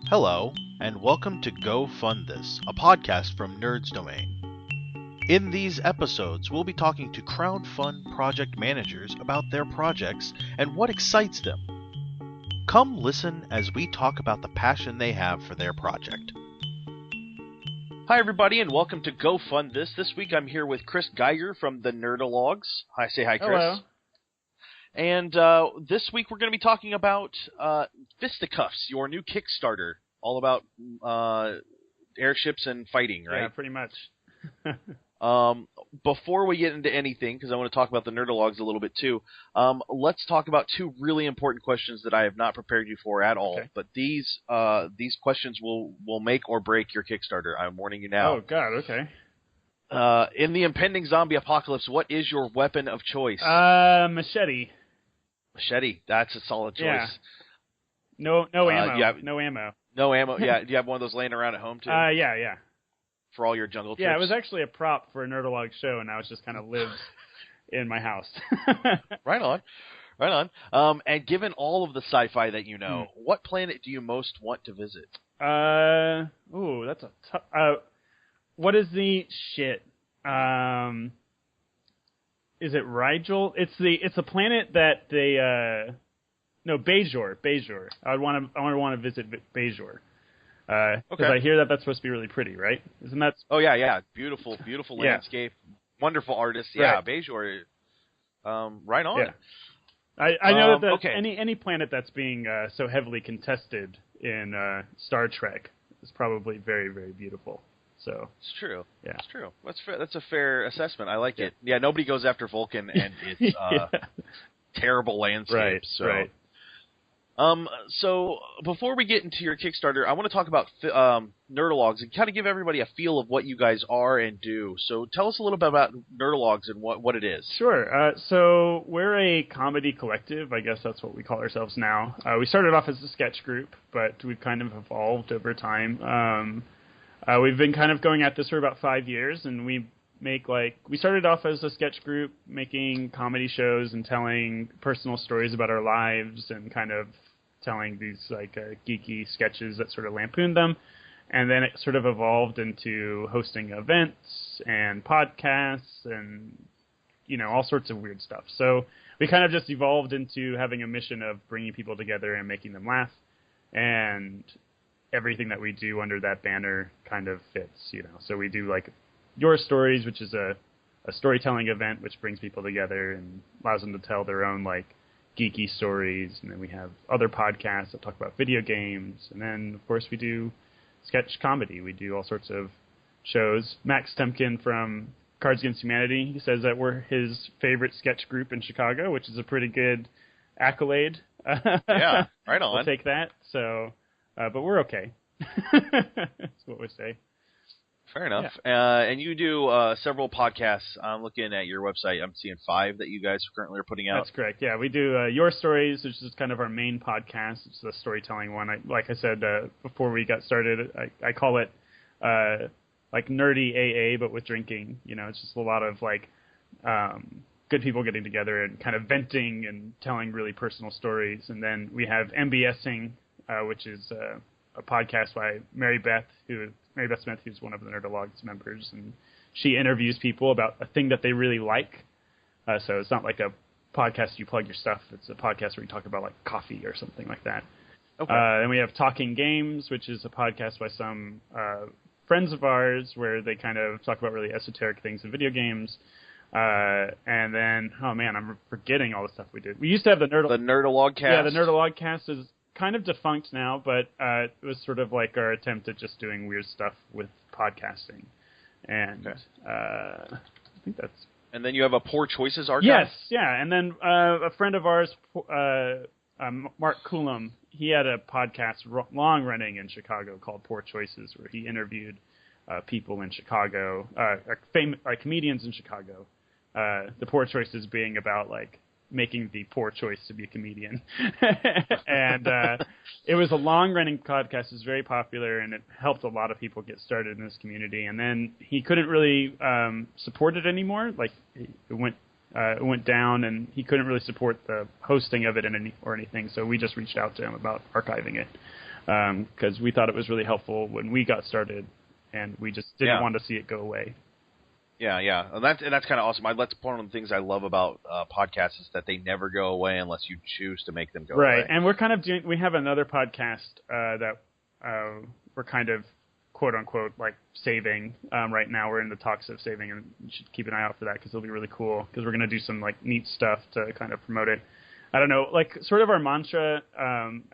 Hello, and welcome to Go Fund This, a podcast from Nerds Domain. In these episodes, we'll be talking to crowdfund project managers about their projects and what excites them. Come listen as we talk about the passion they have for their project. Hi, everybody, and welcome to Go Fund This. This week I'm here with Chris Geiger from the Nerdologues. Say hi, Chris. Hello. And this week we're going to be talking about Fisticuffs, your new Kickstarter, all about airships and fighting, right? Yeah, pretty much. Before we get into anything, because I want to talk about the Nerdologues a little bit too, let's talk about two really important questions that I have not prepared you for at all. Okay. But these questions will make or break your Kickstarter. I'm warning you now. Oh, God, okay. In the impending zombie apocalypse, what is your weapon of choice? Machete. Machete. That's a solid choice. Yeah. No ammo. Yeah. No ammo. No ammo. Yeah. Do you have one of those laying around at home too? Yeah. For all your jungle trips? Yeah, it was actually a prop for a Nerdologue show, and now it's just kind of lives in my house. Right on. And given all of the sci-fi that you know, what planet do you most want to visit? That's a tough... what is the... Shit. Is it Rigel? It's a planet that they... No, Bajor. I want to visit Bajor. Because I hear that's supposed to be really pretty, right? Isn't that? Oh yeah, beautiful landscape, wonderful artists. Yeah, right. Bajor. Right on. Yeah. I know that any planet that's being so heavily contested in Star Trek is probably very, very beautiful. So it's true. Yeah, it's true. That's a fair assessment. I like it. Yeah, nobody goes after Vulcan, and it's terrible landscape. Right. So. Right. So before we get into your Kickstarter, I want to talk about Nerdologues and kind of give everybody a feel of what you guys are and do. So tell us a little bit about Nerdologues and what it is. Sure. So we're a comedy collective. I guess that's what we call ourselves now. We started off as a sketch group, but we've kind of evolved over time. We've been kind of going at this for about 5 years, and we started off as a sketch group making comedy shows and telling personal stories about our lives and kind of telling these geeky sketches that sort of lampoon them. And then it sort of evolved into hosting events and podcasts and, all sorts of weird stuff. So we kind of just evolved into having a mission of bringing people together and making them laugh. And everything that we do under that banner kind of fits, So we do Your Stories, which is a storytelling event which brings people together and allows them to tell their own geeky stories. And then we have other podcasts that talk about video games. And then, of course, we do sketch comedy. We do all sorts of shows. Max Temkin from Cards Against Humanity, he says that we're his favorite sketch group in Chicago, which is a pretty good accolade. Yeah, right on. We'll take that. So, but we're okay. That's what we say. Fair enough. Yeah. And you do several podcasts. I'm looking at your website. I'm seeing 5 that you guys currently are putting out. That's correct. Yeah, we do Your Stories, which is kind of our main podcast. It's the storytelling one. Like I said before we got started, I call it nerdy AA, but with drinking. It's just a lot of good people getting together and kind of venting and telling really personal stories. And then we have MBSing, which is a podcast by Mary Beth Smith, who's one of the Nerdologues members, and she interviews people about a thing that they really like. So it's not like a podcast you plug your stuff. It's a podcast where you talk about coffee or something like that. Okay. Then we have Talking Games, which is a podcast by some friends of ours where they kind of talk about really esoteric things in video games. And then, oh man, I'm forgetting all the stuff we did. We used to have the Nerdologue cast. Yeah, the Nerdologue cast is kind of defunct now, but it was sort of our attempt at just doing weird stuff with podcasting. And I think that's... And then you have a Poor Choices archive? Yes, yeah. And then a friend of ours, Mark Coulomb, he had a podcast long-running in Chicago called Poor Choices, where he interviewed people in Chicago, comedians in Chicago. The Poor Choices being about, making the poor choice to be a comedian. And it was a long-running podcast. It was very popular, and it helped a lot of people get started in this community. And then he couldn't really support it anymore. It went down, and he couldn't really support the hosting of it or anything. So we just reached out to him about archiving it. because we thought it was really helpful when we got started, and we just didn't want to see it go away. Yeah, and that's kind of awesome. That's one of the things I love about podcasts is that they never go away unless you choose to make them go away. Right, and we're kind of we have another podcast that we're kind of quote unquote like saving right now. We're in the talks of saving, and you should keep an eye out for that because it'll be really cool. Because we're going to do some like neat stuff to kind of promote it. I don't know, like sort of our mantra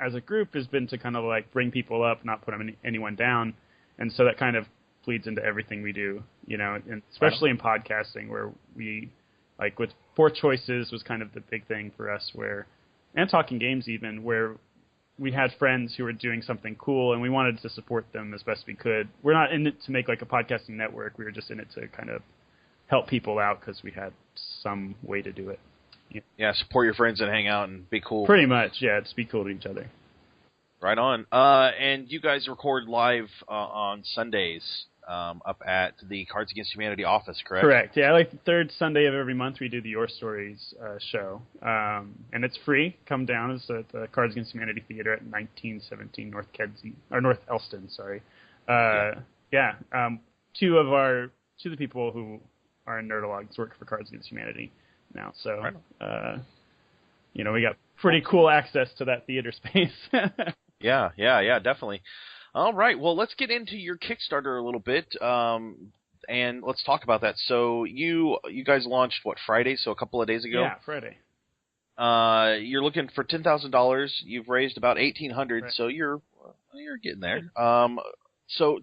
as a group has been to kind of like bring people up, not put anyone down, and so that kind of bleeds into everything we do, you know, and especially in podcasting where we, like with Fourth Choices was kind of the big thing for us and Talking Games even, where we had friends who were doing something cool and we wanted to support them as best we could. We're not in it to make like a podcasting network. We were just in it to kind of help people out because we had some way to do it. Yeah, support your friends and hang out and be cool. Pretty much, yeah, just be cool to each other. Right on. And you guys record live on Sundays up at the Cards Against Humanity office, correct? Correct. Yeah, like the third Sunday of every month we do the Your Stories show. And it's free. Come down. It's at the Cards Against Humanity Theater at 1917 North Elston, sorry. Two of the people who are in Nerdologues work for Cards Against Humanity now. So, we got pretty cool access to that theater space. Yeah, definitely. All right, well, let's get into your Kickstarter a little bit, and let's talk about that. So you guys launched, Friday, so a couple of days ago? Yeah, Friday. You're looking for $10,000. You've raised about $1,800, right. So you're getting there. So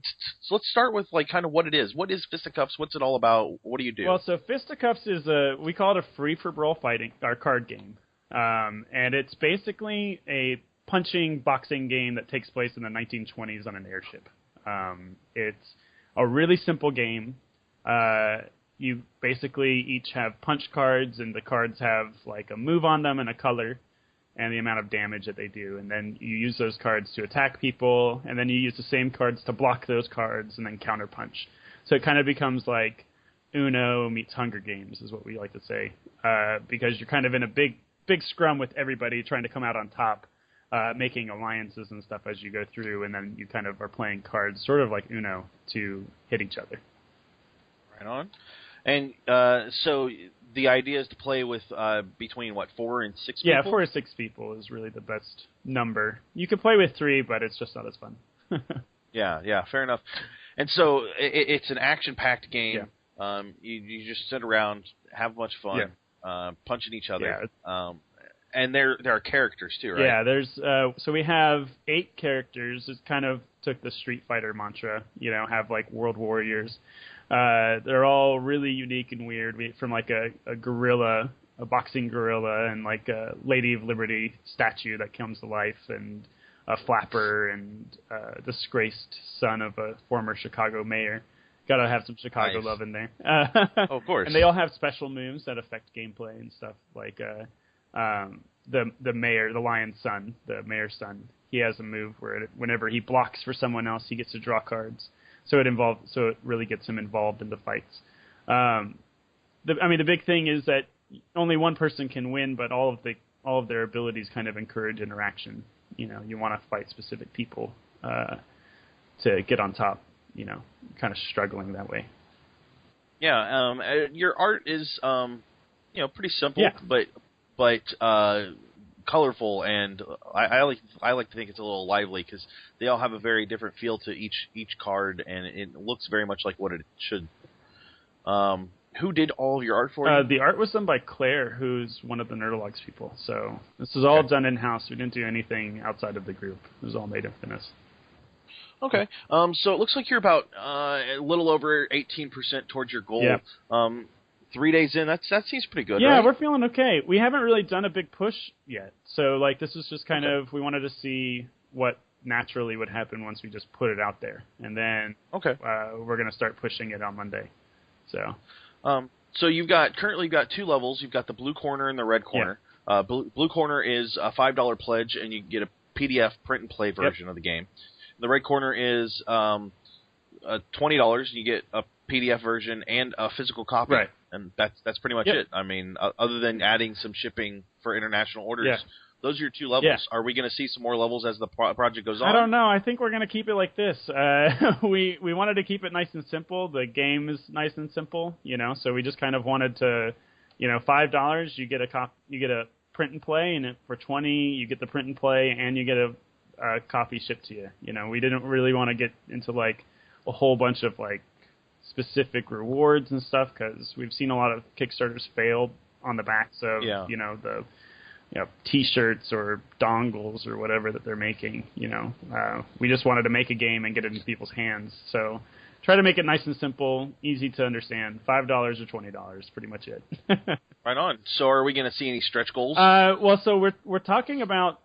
let's start with, like, kind of what it is. What is Fisticuffs? What's it all about? What do you do? Well, so Fisticuffs is we call it a free-for-brawl our card game. And it's basically a punching boxing game that takes place in the 1920s on an airship. It's a really simple game. You basically each have punch cards, and the cards have like a move on them and a color and the amount of damage that they do. And then you use those cards to attack people, and then you use the same cards to block those cards and then counter punch. So it kind of becomes like Uno meets Hunger Games is what we like to say, because you're kind of in a big scrum with everybody trying to come out on top. Making alliances and stuff as you go through, and then you kind of are playing cards, sort of like Uno, to hit each other. Right on. And so the idea is to play with between, 4 and 6 people? Yeah, 4 or 6 people is really the best number. You can play with 3, but it's just not as fun. Yeah, fair enough. And so it's an action-packed game. Yeah. You just sit around, have much fun, punching each other. Yeah. And there are characters too, right? Yeah, there's so we have 8 characters. It kind of took the Street Fighter mantra, have like World Warriors. They're all really unique and weird. From like a gorilla, a boxing gorilla, and like a Lady of Liberty statue that comes to life, and a flapper, and a disgraced son of a former Chicago mayor. Got to have some Chicago love in there. Of course. And they all have special moves that affect gameplay and stuff like. The mayor, the lion's son, the mayor's son, he has a move where whenever he blocks for someone else, he gets to draw cards. So it really gets him involved in the fights. The big thing is that only one person can win, but all of their abilities kind of encourage interaction. You want to fight specific people to get on top. Kind of struggling that way. Yeah, your art is pretty simple, but colorful, and I like to think it's a little lively because they all have a very different feel to each card, and it looks very much like what it should. Who did all of your art for you? The art was done by Claire, who's one of the Nerdologues people. So this is all done in-house. We didn't do anything outside of the group. It was all made up in us. Okay. So it looks like you're about a little over 18% towards your goal. Yeah. 3 days in, that seems pretty good, right? Yeah, we're feeling okay. We haven't really done a big push yet. So, this is just kind of, we wanted to see what naturally would happen once we just put it out there. And then we're going to start pushing it on Monday. So you've got 2 levels. You've got the blue corner and the red corner. Yeah. Blue corner is a $5 pledge, and you get a PDF print and play version of the game. The red corner is $20, and you get a PDF version and a physical copy. Right. And that's pretty much it. I mean, other than adding some shipping for international orders, those are your 2 levels. Yeah. Are we going to see some more levels as the project goes on? I don't know. I think we're going to keep it like this. We wanted to keep it nice and simple. The game is nice and simple, so we just kind of wanted to, $5 you get a print and play, and for $20 you get the print and play, and you get a copy shipped to you. We didn't really want to get into like a whole bunch of like specific rewards and stuff, because we've seen a lot of Kickstarters fail on the backs of the T-shirts or dongles or whatever that they're making. We just wanted to make a game and get it into people's hands. So try to make it nice and simple, easy to understand. $5 or $20, pretty much it. Right on. So are we going to see any stretch goals? So we're talking about,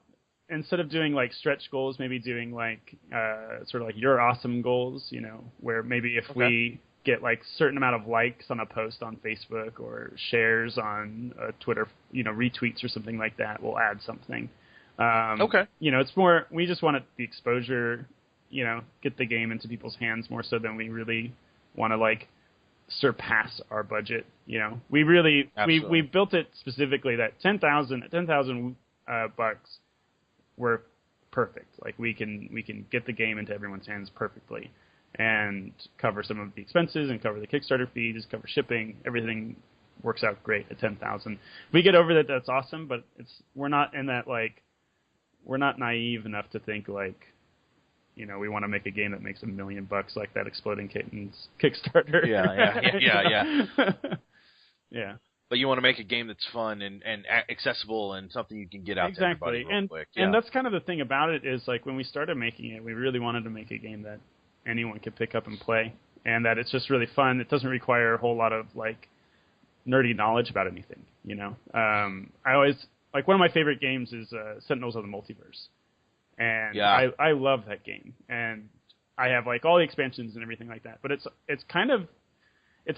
instead of doing like stretch goals, maybe doing like sort of like your awesome goals. Where maybe if we get like certain amount of likes on a post on Facebook or shares on Twitter, retweets or something like that, we'll add something. It's more, we just want the exposure, get the game into people's hands more so than we really want to like surpass our budget. We really, we built it specifically that 10,000 bucks were perfect. Like we can get the game into everyone's hands perfectly and cover some of the expenses and cover the Kickstarter fees, cover shipping. Everything works out great at 10,000. If we get over that, that's awesome, but we're not in that, like, we're not naive enough to think like, we want to make a game that makes $1 million like that Exploding Kittens Kickstarter. Yeah. Yeah. But you want to make a game that's fun and accessible and something you can get out to everybody real quick. Yeah. And that's kind of the thing about it is, like, when we started making it, we really wanted to make a game that anyone could pick up and play, and that it's just really fun. It doesn't require a whole lot of like nerdy knowledge about anything. I always like, one of my favorite games is Sentinels of the Multiverse, and I love that game, and I have like all the expansions and everything like that. But it's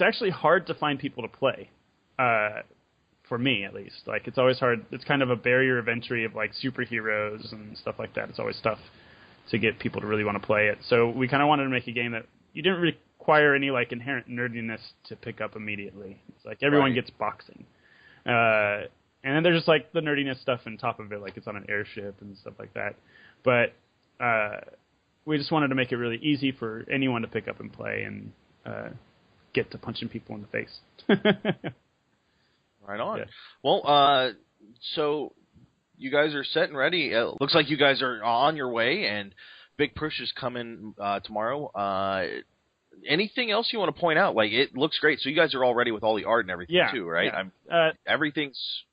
actually hard to find people to play, for me at least. Like, it's always hard. It's kind of a barrier of entry of like superheroes and stuff like that. It's always tough to get people to really want to play it. So we kind of wanted to make a game that you didn't require any like inherent nerdiness to pick up immediately. It's like everyone gets boxing. And then there's just like the nerdiness stuff on top of it, like it's on an airship and stuff like that. But we just wanted to make it really easy for anyone to pick up and play and get to punching people in the face. Right on. Yeah. Well, so you guys are set and ready. Looks like you guys are on your way, and big push is coming tomorrow. Anything else you want to point out? Like, it looks great. So you guys are all ready with all the art and everything too, right? Yeah. Everything's...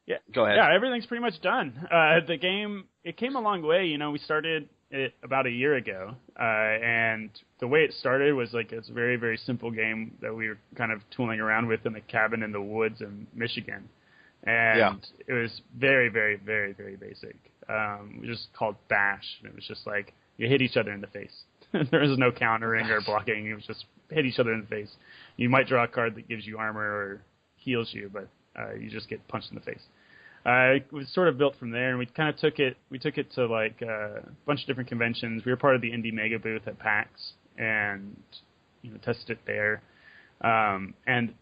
Yeah. Go ahead. Yeah, everything's pretty much done. The game, it came a long way. We started it about a year ago, and the way it started was like it's a very, very simple game that we were kind of tooling around with in a cabin in the woods in Michigan. And it was very, very, very, very basic. We just called Bash, and it was just like you hit each other in the face. There was no countering or blocking. It was just hit each other in the face. You might draw a card that gives you armor or heals you, but you just get punched in the face. It was sort of built from there, and we kind of took it to like a bunch of different conventions. We were part of the Indie Mega booth at PAX, and tested it there. And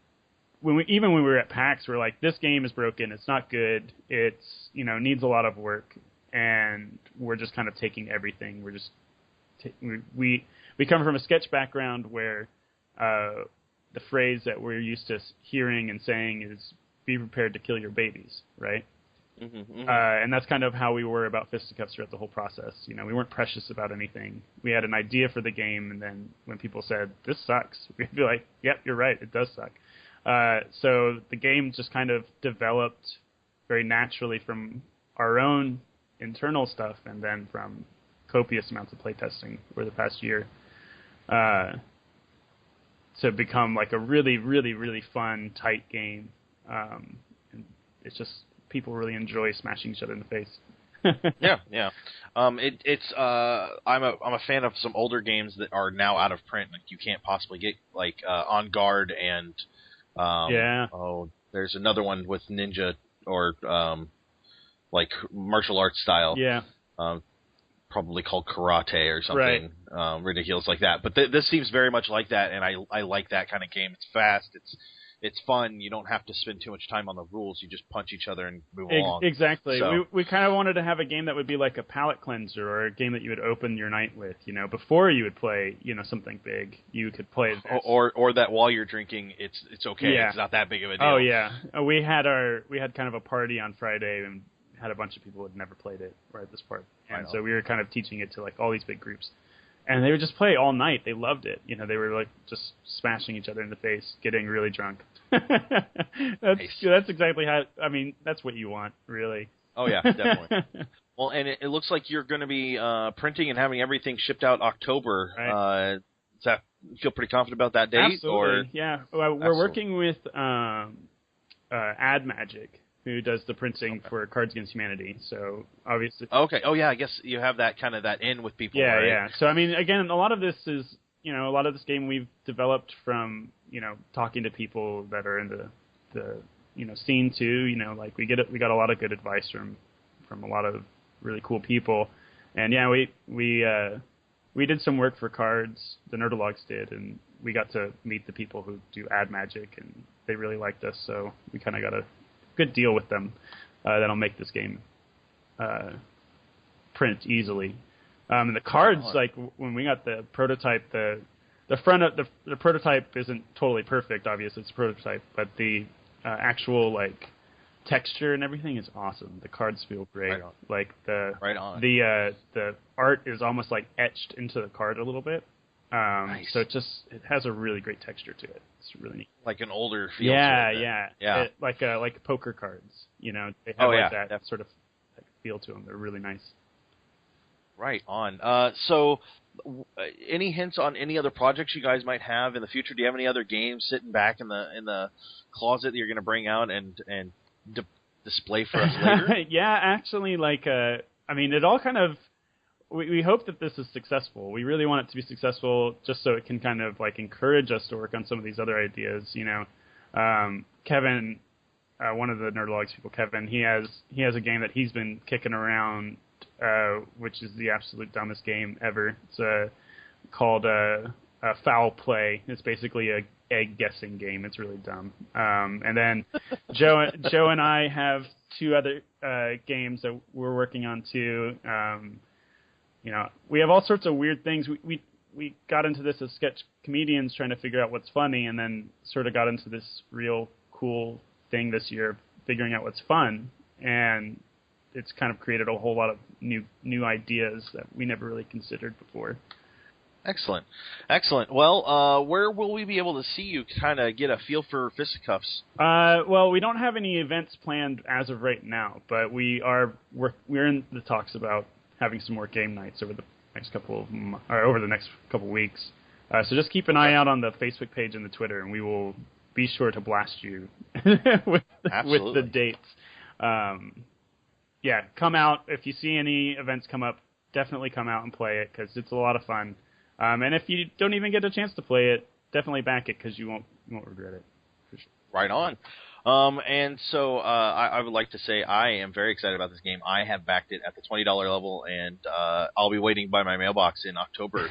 when we were at PAX, we were like, this game is broken. It's not good. It's needs a lot of work, and we're just kind of taking everything. We're just we come from a sketch background where the phrase that we're used to hearing and saying is "be prepared to kill your babies," right? Mm-hmm. And that's kind of how we were about Fisticuffs throughout the whole process. We weren't precious about anything. We had an idea for the game, and then when people said, "This sucks," we'd be like, "Yep, you're right. It does suck." So the game just kind of developed very naturally from our own internal stuff, and then from copious amounts of playtesting over the past year, to become like a really, really, really fun, tight game. And it's just people really enjoy smashing each other in the face. Yeah. I'm a fan of some older games that are now out of print. Like, you can't possibly get, like, On Guard and there's another one with ninja or like martial arts style. Yeah. Probably called Karate or something ridiculous like that. But this seems very much like that, and I like that kind of game. It's fast. it's fun. You don't have to spend too much time on the rules. You just punch each other and move along. Exactly. So, we kind of wanted to have a game that would be like a palate cleanser, or a game that you would open your night with. Before you would play, something big, you could play this. Or that while you're drinking, it's okay. Yeah. It's not that big of a deal. Oh yeah. We had kind of a party on Friday and had a bunch of people who had never played it right at this part, and so we were kind of teaching it to like all these big groups. And they would just play all night. They loved it. They were like just smashing each other in the face, getting really drunk. That's exactly how. I mean, that's what you want, really. Oh yeah, definitely. Well, and it looks like you're going to be printing and having everything shipped out October. Right. Does that you feel pretty confident about that date? Absolutely. Or yeah. Well, we're working with Ad Magic, who does the printing for Cards Against Humanity. So obviously. Okay. Oh yeah. I guess you have that kind of that in with people. Yeah, right? yeah. So I mean, again, a lot of this is a lot of this game we've developed from talking to people that are in the scene too. Like we got a lot of good advice from a lot of really cool people, and yeah, we did some work for cards. The Nerdologues did, and we got to meet the people who do Ad Magic, and they really liked us. So we kind of got a good deal with them that'll make this game print easily. And the cards, like when we got the prototype, the front of the prototype isn't totally perfect. Obviously, it's a prototype, but the actual like texture and everything is awesome. The cards feel great. Like the art is almost like etched into the card a little bit. Nice. So it has a really great texture to it. It's really neat. Like an older feel. Yeah, to it, yeah. Like poker cards. They have that sort of feel to them. They're really nice. Right on. So, any hints on any other projects you guys might have in the future? Do you have any other games sitting back in the closet that you're going to bring out and display for us later? Yeah, actually, it all kind of. We hope that this is successful. We really want it to be successful, just so it can kind of like encourage us to work on some of these other ideas. Kevin, one of the Nerdologues people, Kevin, he has a game that he's been kicking around, which is the absolute dumbest game ever. It's called Foul Play. It's basically a egg guessing game. It's really dumb. And then Joe and I have two other games that we're working on too. We have all sorts of weird things. We got into this as sketch comedians trying to figure out what's funny, and then sort of got into this real cool thing this year, figuring out what's fun. And it's kind of created a whole lot of new ideas that we never really considered before. Excellent. Well, where will we be able to see you kind of get a feel for Fisticuffs? Well, we don't have any events planned as of right now, but we're in the talks about having some more game nights over the next couple of weeks. So just keep an eye out on the Facebook page and the Twitter, and we will be sure to blast you with the dates. Come out if you see any events come up. Definitely come out and play it because it's a lot of fun. And if you don't even get a chance to play it, definitely back it because you won't regret it. For sure. Right on. And so I would like to say I am very excited about this game. I have backed it at the $20 level, and I'll be waiting by my mailbox in October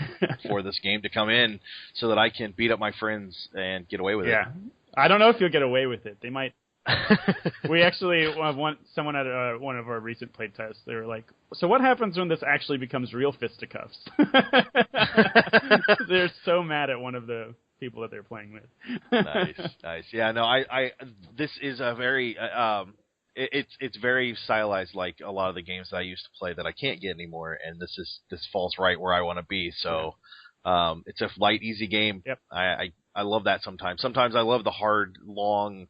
for this game to come in so that I can beat up my friends and get away with it. Yeah. I don't know if you'll get away with it. They might. We actually someone at one of our recent play tests. They were like, "So what happens when this actually becomes real fisticuffs?" They're so mad at one of the people that they're playing with. Nice. Yeah, no, this is a very it's very stylized like a lot of the games that I used to play that I can't get anymore, and this falls right where I want to be. So it's a light, easy game. Yep. I love that sometimes. Sometimes I love the hard, long,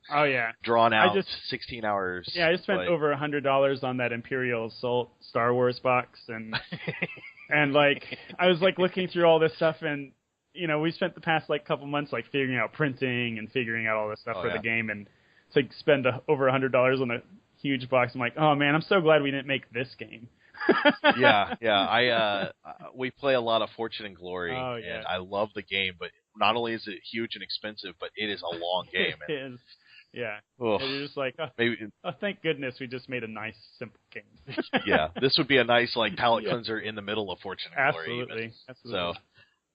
drawn out 16 hours. Yeah, I just spent over $100 on that Imperial Assault Star Wars box, and and I was looking through all this stuff, and we spent the past couple months figuring out printing and figuring out all this stuff for the game, and to spend over $100 on a huge box, I'm like, oh man, I'm so glad we didn't make this game. Yeah. We play a lot of Fortune and Glory, and I love the game, but not only is it huge and expensive, but it is a long game. It is. Yeah. Ugh. And you're just like, thank goodness we just made a nice, simple game. Yeah, this would be a nice palate cleanser in the middle of Fortune and Glory. Absolutely. So,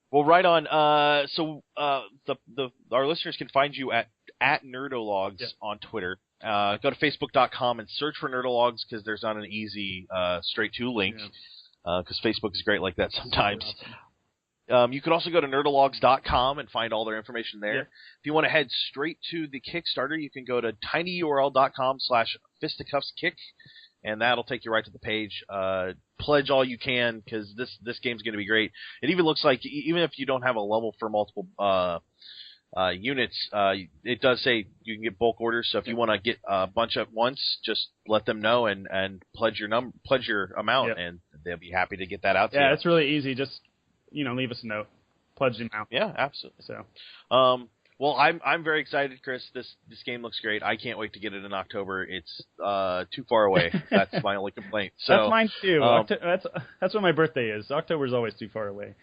well, right on. So our listeners can find you at at Nerdologues Yep. on Twitter. Go to Facebook.com and search for Nerdologues because there's not an easy straight-to link because Facebook is great like that sometimes. Awesome. You could also go to Nerdologues.com and find all their information there. Yep. If you want to head straight to the Kickstarter, you can go to tinyurl.com/fisticuffskick, and that'll take you right to the page. Pledge all you can because this game's going to be great. It even looks like even if you don't have a level for multiple units, it does say you can get bulk orders. So if you want to get a bunch at once, just let them know and pledge your amount, and they'll be happy to get that out to you. Yeah, it's really easy. Just leave us a note, pledge the amount. Yeah, absolutely. So, well, I'm very excited, Chris. This game looks great. I can't wait to get it in October. It's too far away. That's my only complaint. So that's mine too. That's when my birthday is. October's always too far away.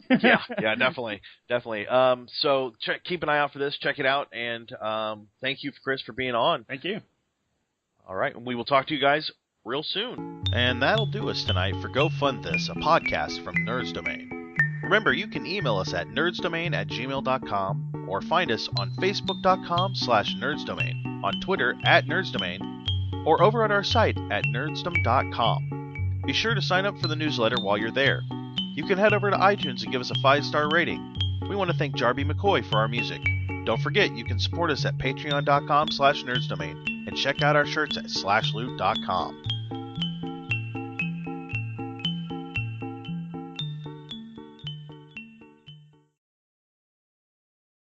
yeah, definitely. So keep an eye out for this. Check it out, and thank you, Chris, for being on. Thank you. All right, and we will talk to you guys real soon. And that'll do us tonight for Go Fund This, a podcast from Nerds Domain. Remember, you can email us at nerdsdomain@gmail.com or find us on facebook.com/nerdsdomain, on Twitter @nerdsdomain, or over at our site at nerdsdom.com. Be sure to sign up for the newsletter while you're there. You can head over to iTunes and give us a 5-star rating. We want to thank Jarby McCoy for our music. Don't forget, you can support us at patreon.com/nerdsdomain and check out our shirts at slashloot.com.